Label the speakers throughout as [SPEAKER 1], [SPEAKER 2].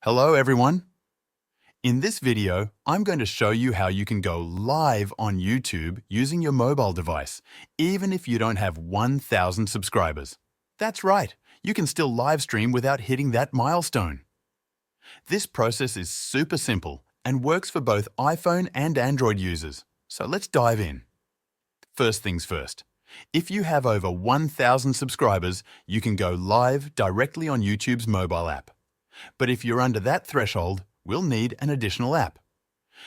[SPEAKER 1] Hello everyone! In this video, I'm going to show you how you can go live on YouTube using your mobile device, even if you don't have 1,000 subscribers. That's right, you can still live stream without hitting that milestone. This process is super simple and works for both iPhone and Android users, so let's dive in. First things first, if you have over 1,000 subscribers, you can go live directly on YouTube's mobile app. But if you're under that threshold, we'll need an additional app.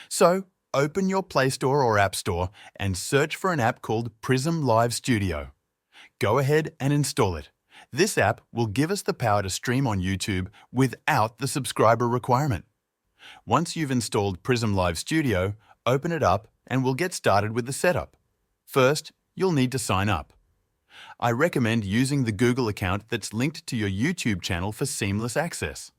[SPEAKER 1] So, open your Play Store or App Store and search for an app called Prism Live Studio. Go ahead and install it. This app will give us the power to stream on YouTube without the subscriber requirement. Once you've installed Prism Live Studio, open it up and we'll get started with the setup. First, you'll need to sign up. I recommend using the Google account that's linked to your YouTube channel for seamless access.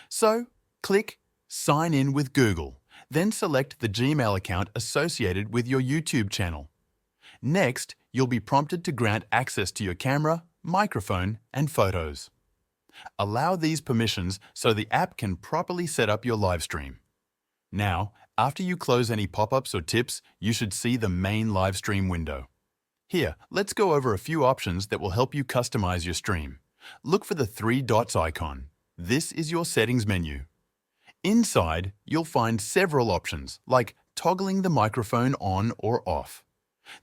[SPEAKER 1] So, click Sign in with Google, then select the Gmail account associated with your YouTube channel. Next, you'll be prompted to grant access to your camera, microphone, and photos. Allow these permissions so the app can properly set up your live stream. Now, after you close any pop-ups or tips, you should see the main live stream window. Here, let's go over a few options that will help you customize your stream. Look for the 3 dots icon. This is your settings menu. Inside, you'll find several options, like toggling the microphone on or off.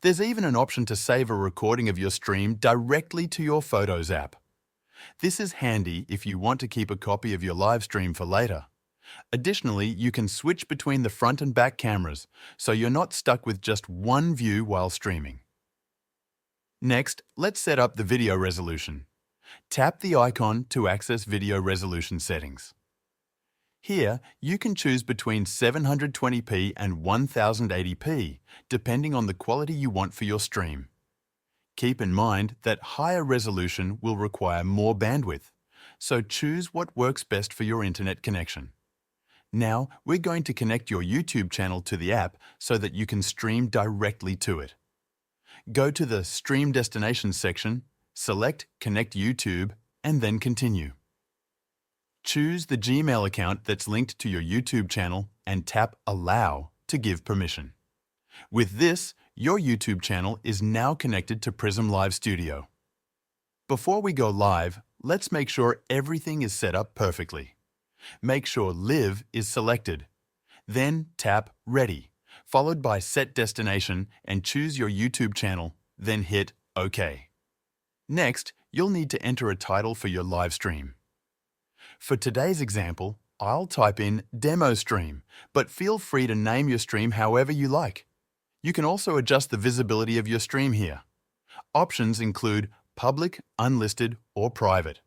[SPEAKER 1] There's even an option to save a recording of your stream directly to your Photos app. This is handy if you want to keep a copy of your live stream for later. Additionally, you can switch between the front and back cameras, so you're not stuck with just one view while streaming. Next, let's set up the video resolution. Tap the icon to access video resolution settings. Here, you can choose between 720p and 1080p, depending on the quality you want for your stream. Keep in mind that higher resolution will require more bandwidth, so choose what works best for your internet connection. Now, we're going to connect your YouTube channel to the app so that you can stream directly to it. Go to the Stream Destinations section, select Connect YouTube, and then Continue. Choose the Gmail account that's linked to your YouTube channel and tap Allow to give permission. With this, your YouTube channel is now connected to Prism Live Studio. Before we go live, let's make sure everything is set up perfectly. Make sure Live is selected. Then tap Ready, followed by Set Destination and choose your YouTube channel, then hit OK. Next, you'll need to enter a title for your live stream. For today's example, I'll type in Demo Stream, but feel free to name your stream however you like. You can also adjust the visibility of your stream here. Options include Public, Unlisted, or Private.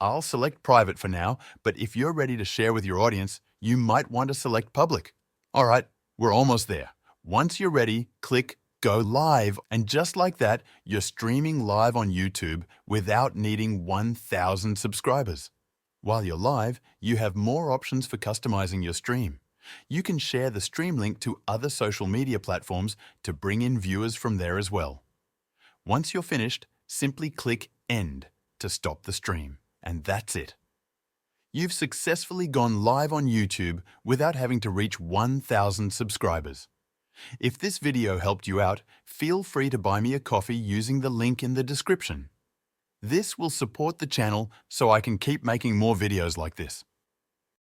[SPEAKER 1] I'll select Private for now, but if you're ready to share with your audience, you might want to select Public. Alright, we're almost there. Once you're ready, click Go Live, and just like that, you're streaming live on YouTube without needing 1,000 subscribers. While you're live, you have more options for customizing your stream. You can share the stream link to other social media platforms to bring in viewers from there as well. Once you're finished, simply click End to stop the stream, and that's it. You've successfully gone live on YouTube without having to reach 1,000 subscribers. If this video helped you out, feel free to buy me a coffee using the link in the description. This will support the channel so I can keep making more videos like this.